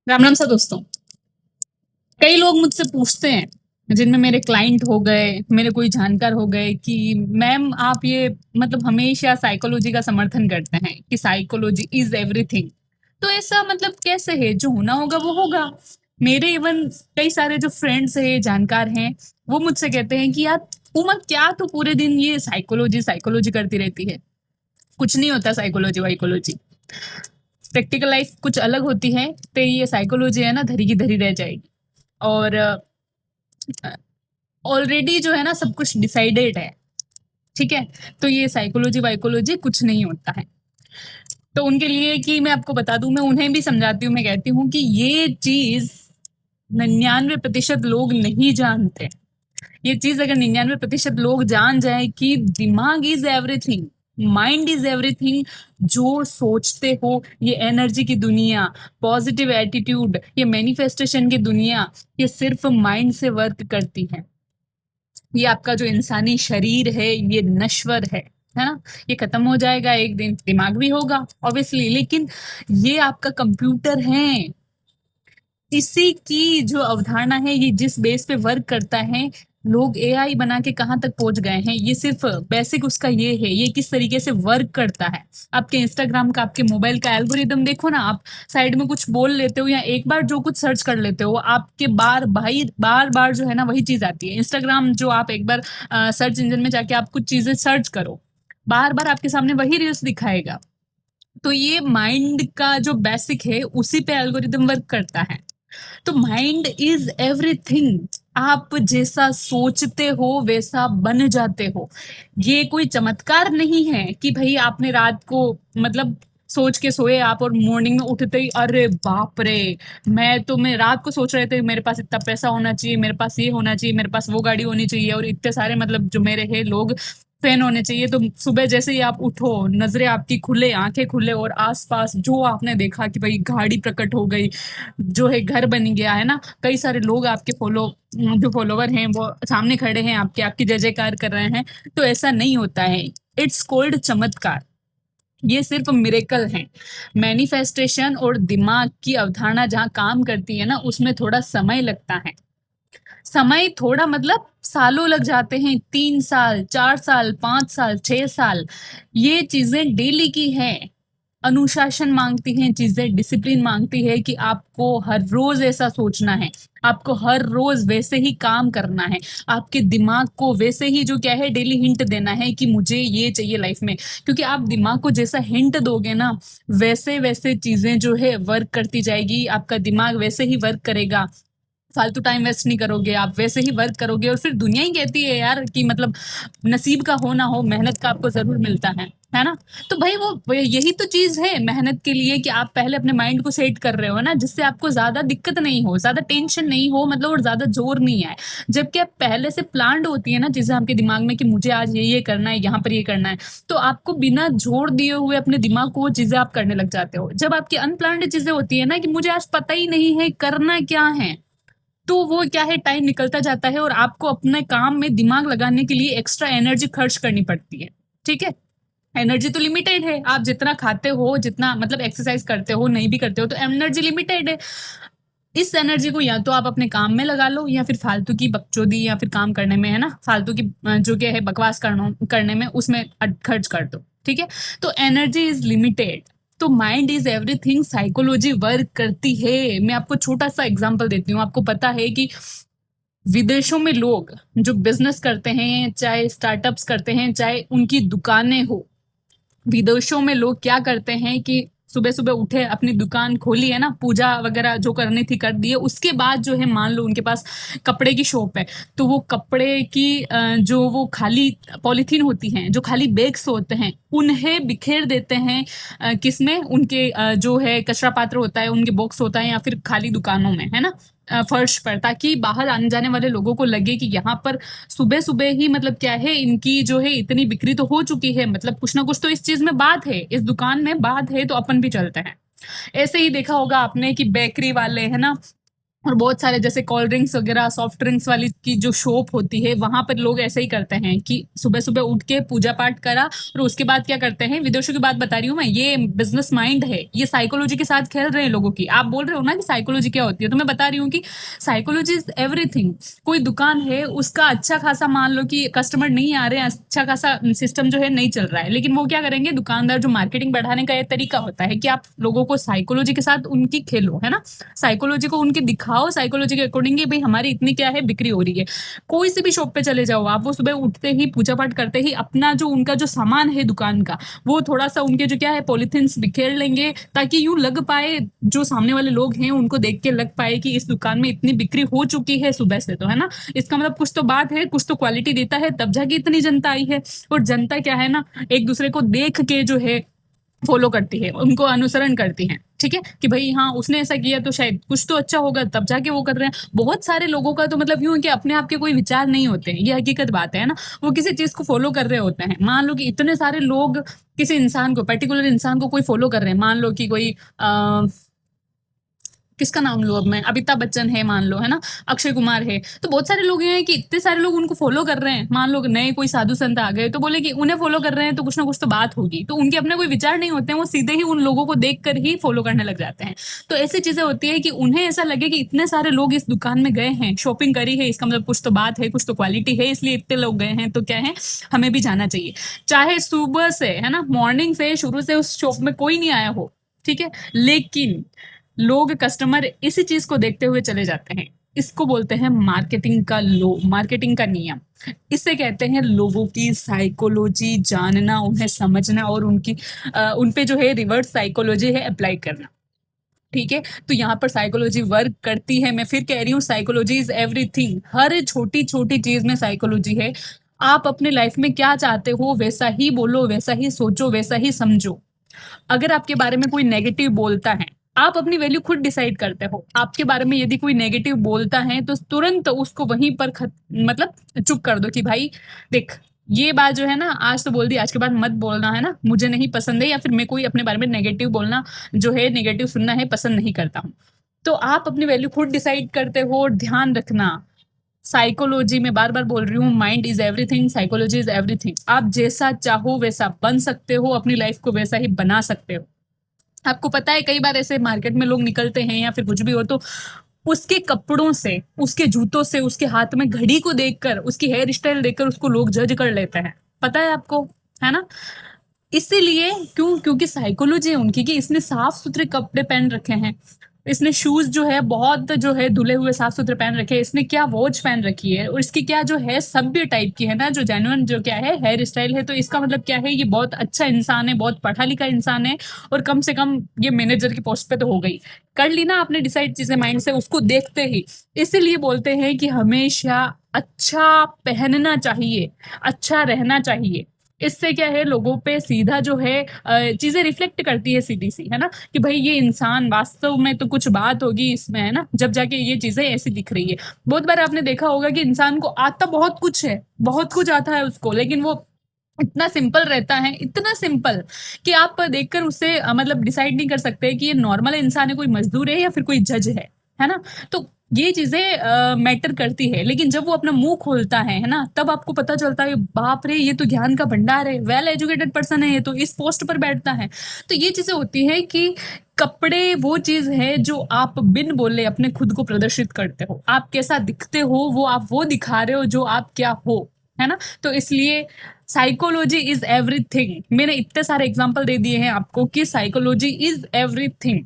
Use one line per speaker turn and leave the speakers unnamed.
राम राम सा दोस्तों। कई लोग मुझसे पूछते हैं, जिनमें मेरे क्लाइंट हो गए, मेरे कोई जानकार हो गए, कि मैम आप ये मतलब हमेशा साइकोलॉजी का समर्थन करते हैं कि साइकोलॉजी इज एवरीथिंग। तो ऐसा मतलब कैसे है? जो होना होगा वो होगा। मेरे इवन कई सारे जो फ्रेंड्स है, जानकार हैं, वो मुझसे कहते हैं कि यार उमा, क्या तू पूरे दिन ये साइकोलॉजी साइकोलॉजी करती रहती है? कुछ नहीं होता साइकोलॉजी वाइकोलॉजी। प्रैक्टिकल लाइफ कुछ अलग होती है। तेरी ये साइकोलॉजी है ना, धरी की धरी रह जाएगी। और ऑलरेडी जो है ना, सब कुछ डिसाइडेड है। ठीक है। तो ये साइकोलॉजी वाइकोलॉजी कुछ नहीं होता है। तो उनके लिए कि मैं आपको बता दूं, मैं उन्हें भी समझाती हूँ, मैं कहती हूँ कि ये चीज 99% लोग नहीं जानते। ये चीज अगर 99% लोग जान जाए कि दिमाग is everything, mind is everything, जो सोचते हो, ये एनर्जी की दुनिया, पॉजिटिव एटीट्यूड, ये मैनिफेस्टेशन की दुनिया, ये सिर्फ माइंड से वर्क करती है। ये आपका जो इंसानी शरीर है ये नश्वर है ना। ये खत्म हो जाएगा एक दिन, दिमाग भी होगा ऑब्वियसली, लेकिन ये आपका कंप्यूटर है। इसी की जो अवधारणा है, ये जिस बेस पे वर्क करता है, लोग एआई बना के कहाँ तक पहुंच गए हैं, ये सिर्फ बेसिक उसका ये है, ये किस तरीके से वर्क करता है। आपके इंस्टाग्राम का, आपके मोबाइल का एल्गोरिदम देखो ना, आप साइड में कुछ बोल लेते हो या एक बार जो कुछ सर्च कर लेते हो, आपके बार बार जो है ना वही चीज आती है। इंस्टाग्राम जो आप एक बार सर्च इंजन में जाके आप कुछ चीजें सर्च करो, बार बार आपके सामने वही रील्स दिखाएगा। तो ये माइंड का जो बेसिक है, उसी पे एल्गोरिदम वर्क करता है। तो माइंड इज एवरीथिंग। आप जैसा सोचते हो वैसा बन जाते हो। ये कोई चमत्कार नहीं है कि भाई आपने रात को मतलब सोच के सोए आप, और मॉर्निंग में उठते ही अरे बाप रे, मैं रात को सोच रहे थे मेरे पास इतना पैसा होना चाहिए, मेरे पास ये होना चाहिए, मेरे पास वो गाड़ी होनी चाहिए, और इतने सारे मतलब जो मेरे है लोग फैन होने चाहिए। तो सुबह जैसे ही आप उठो, नजरें आपकी खुले, आंखें खुले, और आसपास जो आपने देखा कि भाई गाड़ी प्रकट हो गई, जो है घर बन गया है ना, कई सारे लोग आपके जो फॉलोवर हैं वो सामने खड़े हैं, आपके आपकी जय जयकार कर रहे हैं। तो ऐसा नहीं होता है। इट्स कॉल्ड चमत्कार। ये सिर्फ मिरेकल है। मैनिफेस्टेशन और दिमाग की अवधारणा जहाँ काम करती है ना, उसमें थोड़ा समय लगता है। समय थोड़ा मतलब सालों लग जाते हैं, 3 साल, 4 साल, 5 साल, 6 साल। ये चीजें डेली की है। अनुशासन मांगती हैं चीजें, डिसिप्लिन मांगती है कि आपको हर रोज ऐसा सोचना है, आपको हर रोज वैसे ही काम करना है, आपके दिमाग को वैसे ही जो क्या है डेली हिंट देना है कि मुझे ये चाहिए लाइफ में। क्योंकि आप दिमाग को जैसा हिंट दोगे ना, वैसे वैसे चीजें जो है वर्क करती जाएगी, आपका दिमाग वैसे ही वर्क करेगा। फालतू टाइम वेस्ट नहीं करोगे, आप वैसे ही वर्क करोगे। और फिर दुनिया ही कहती है यार कि मतलब नसीब का हो ना हो, मेहनत का आपको जरूर मिलता है ना। तो भाई वो यही तो चीज है मेहनत के लिए, कि आप पहले अपने माइंड को सेट कर रहे हो ना, जिससे आपको ज्यादा दिक्कत नहीं हो, ज्यादा टेंशन नहीं हो, मतलब और ज्यादा जोर नहीं आए। जबकि आप पहले से प्लान्ड होती है ना चीजें आपके दिमाग में, कि मुझे आज ये करना है, यहाँ पर ये करना है, तो आपको बिना जोर दिए हुए अपने दिमाग को वो चीजें आप करने लग जाते हो। जब आपकी अनप्लान्ड चीजें होती है ना, कि मुझे आज पता ही नहीं है करना क्या है, तो वो क्या है, टाइम निकलता जाता है और आपको अपने काम में दिमाग लगाने के लिए एक्स्ट्रा एनर्जी खर्च करनी पड़ती है। ठीक है। एनर्जी तो लिमिटेड है, आप जितना खाते हो, जितना मतलब एक्सरसाइज करते हो, नहीं भी करते हो, तो एनर्जी लिमिटेड है। इस एनर्जी को या तो आप अपने काम में लगा लो, या फिर फालतू की बकचोदी, या फिर काम करने में है ना, फालतू की जो क्या है बकवास करने में, उसमें खर्च कर दो। ठीक है। तो एनर्जी इज लिमिटेड। तो mind is everything, psychology work करती है। मैं आपको छोटा सा एग्जांपल देती हूँ। आपको पता है कि विदेशों में लोग जो बिजनेस करते हैं, चाहे स्टार्टअप्स करते हैं, चाहे उनकी दुकानें हो, विदेशों में लोग क्या करते हैं कि सुबह सुबह उठे, अपनी दुकान खोली है ना, पूजा वगैरह जो करनी थी कर दिए, उसके बाद जो है मान लो उनके पास कपड़े की शॉप है, तो वो कपड़े की जो वो खाली पॉलीथीन होती हैं, जो खाली बैग्स होते हैं, उन्हें बिखेर देते हैं किसमें, उनके जो है कचरा पात्र होता है, उनके बॉक्स होता है, या फिर खाली दुकानों में है ना, फर्श पर, ताकि बाहर आने जाने वाले लोगों को लगे कि यहाँ पर सुबह सुबह ही मतलब क्या है, इनकी जो है इतनी बिक्री तो हो चुकी है, मतलब कुछ ना कुछ तो इस चीज में बात है, इस दुकान में बात है, तो अपन भी चलते हैं। ऐसे ही देखा होगा आपने कि बेकरी वाले है ना, और बहुत सारे जैसे कोल्ड ड्रिंक्स वगैरह सॉफ्ट ड्रिंक्स वाली की जो शॉप होती है वहां पर लोग ऐसे ही करते हैं कि सुबह सुबह उठ के पूजा पाठ करा और उसके बाद क्या करते हैं, विदेशों की बात बता रही हूँ मैं, ये बिजनेस माइंड है, ये साइकोलॉजी के साथ खेल रहे हैं लोगों की। आप बोल रहे हो ना कि साइकोलॉजी क्या होती है, तो मैं बता रही हूँ कि साइकोलॉजी इज एवरीथिंग। कोई दुकान है, उसका अच्छा खासा मान लो कि कस्टमर नहीं आ रहे हैं, अच्छा खासा सिस्टम जो है नहीं चल रहा है, लेकिन वो क्या करेंगे, दुकानदार जो मार्केटिंग बढ़ाने का ये तरीका होता है कि आप लोगों को साइकोलॉजी के साथ उनकी खेलो, है ना, साइकोलॉजी को उनके दिखाओ, साइकोलॉजी के अकॉर्डिंग भाई हमारी इतनी क्या है बिक्री हो रही है। कोई सी भी शॉप पे चले जाओ आप, वो सुबह उठते ही पूजा पाठ करते ही अपना जो उनका जो सामान है दुकान का, वो थोड़ा सा उनके जो क्या है पॉलिथिन्स बिखेर लेंगे, ताकि यूं लग पाए, जो सामने वाले लोग हैं उनको देख के लग पाए कि इस दुकान में इतनी बिक्री हो चुकी है सुबह से, तो है ना, इसका मतलब कुछ तो बात है, कुछ तो क्वालिटी देता है, तब जाके इतनी जनता आई है। और जनता क्या है ना, एक दूसरे को देख के जो है फॉलो करती है, उनको अनुसरण करती है, ठीक है, कि भाई हाँ उसने ऐसा किया तो शायद कुछ तो अच्छा होगा, तब जाके वो कर रहे हैं। बहुत सारे लोगों का तो मतलब यूं है कि अपने आप के कोई विचार नहीं होते हैं, ये हकीकत बात है ना, वो किसी चीज को फॉलो कर रहे होते हैं। मान लो कि इतने सारे लोग किसी इंसान को, पर्टिकुलर इंसान को कोई फॉलो कर रहे हैं, मान लो कि कोई किसका नाम लो अब मैं, अमिताभ बच्चन है मान लो, है ना, अक्षय कुमार है, तो बहुत सारे लोग हैं कि इतने सारे लोग उनको फॉलो कर रहे हैं। मान लो नए कोई साधु संत आ गए तो बोले कि उन्हें फॉलो कर रहे हैं तो कुछ ना कुछ तो बात होगी, तो उनके अपने कोई विचार नहीं होते हैं, वो सीधे ही उन लोगों को देख कर ही फॉलो करने लग जाते हैं। तो ऐसी चीजें होती है कि उन्हें ऐसा लगे कि इतने सारे लोग इस दुकान में गए हैं, शॉपिंग करी है, इसका मतलब कुछ तो बात है, कुछ तो क्वालिटी है, इसलिए इतने लोग गए हैं, तो क्या है, हमें भी जाना चाहिए। चाहे सुबह से, है ना, मॉर्निंग से शुरू से उस शॉप में कोई नहीं आया हो, ठीक है, लेकिन लोग कस्टमर इसी चीज को देखते हुए चले जाते हैं। इसको बोलते हैं मार्केटिंग का लो, मार्केटिंग का नियम। इसे कहते हैं लोगों की साइकोलॉजी जानना, उन्हें समझना और उन पे जो है रिवर्स साइकोलॉजी है अप्लाई करना, ठीक है। तो यहाँ पर साइकोलॉजी वर्क करती है। मैं फिर कह रही हूँ, साइकोलॉजी इज एवरीथिंग, हर छोटी छोटी चीज में साइकोलॉजी है। आप अपने लाइफ में क्या चाहते हो वैसा ही बोलो, वैसा ही सोचो, वैसा ही समझो। अगर आपके बारे में कोई नेगेटिव बोलता है, आप अपनी वैल्यू खुद डिसाइड करते हो। आपके बारे में यदि कोई नेगेटिव बोलता है तो तुरंत उसको वहीं पर मतलब चुप कर दो कि भाई देख, ये बात जो है ना आज तो बोल दी, आज के बाद मत बोलना, है ना, मुझे नहीं पसंद है, या फिर मैं कोई अपने बारे में नेगेटिव बोलना जो है, नेगेटिव सुनना है, पसंद नहीं करता हूँ। तो आप अपनी वैल्यू खुद डिसाइड करते हो। और ध्यान रखना, साइकोलॉजी में बार बार बोल रही हूँ, mind is everything, psychology is everything. आप जैसा चाहो वैसा बन सकते हो, अपनी लाइफ को वैसा ही बना सकते हो। आपको पता है कई बार ऐसे मार्केट में लोग निकलते हैं या फिर कुछ भी हो, तो उसके कपड़ों से, उसके जूतों से, उसके हाथ में घड़ी को देखकर, उसकी हेयर स्टाइल देखकर उसको लोग जज कर लेते हैं। पता है आपको, है ना। इसीलिए क्योंकि साइकोलॉजी है उनकी कि इसने साफ सुथरे कपड़े पहन रखे हैं, इसने शूज जो है बहुत जो है धुले हुए साफ सुथरे पहन रखे हैं, इसने क्या वॉच पहन रखी है, और इसकी क्या जो है सभ्य टाइप की है ना, जो जेन्युइन जो क्या है हेयर स्टाइल है, तो इसका मतलब क्या है, ये बहुत अच्छा इंसान है, बहुत पढ़ा लिखा इंसान है, और कम से कम ये मैनेजर की पोस्ट पे तो हो गई। कर ली ना आपने डिसाइड चीजें माइंड से उसको देखते ही। इसीलिए बोलते हैं कि हमेशा अच्छा पहनना चाहिए, अच्छा रहना चाहिए। इससे क्या है, लोगों पे सीधा जो है चीजें रिफ्लेक्ट करती है सीधी सी, है ना, कि भाई ये इंसान वास्तव में तो कुछ बात होगी इसमें, है ना, जब जाके ये चीजें ऐसी दिख रही है। बहुत बार आपने देखा होगा कि इंसान को आता बहुत कुछ है, बहुत कुछ आता है उसको, लेकिन वो इतना सिंपल रहता है, इतना सिंपल कि आप देखकर उससे मतलब डिसाइड नहीं कर सकते कि ये नॉर्मल इंसान है, कोई मजदूर है या फिर कोई जज है ना। तो ये चीजें मैटर करती है। लेकिन जब वो अपना मुंह खोलता है ना, तब आपको पता चलता है बाप रे, ये तो ज्ञान का भंडार है, वेल एजुकेटेड पर्सन है, ये तो इस पोस्ट पर बैठता है। तो ये चीजें होती है कि कपड़े वो चीज है जो आप बिन बोले अपने खुद को प्रदर्शित करते हो। आप कैसा दिखते हो वो आप वो दिखा रहे हो जो आप क्या हो, है ना। तो इसलिए साइकोलॉजी इज एवरीथिंग। मैंने इतने सारे एग्जांपल दे दिए हैं आपको कि साइकोलॉजी इज एवरीथिंग।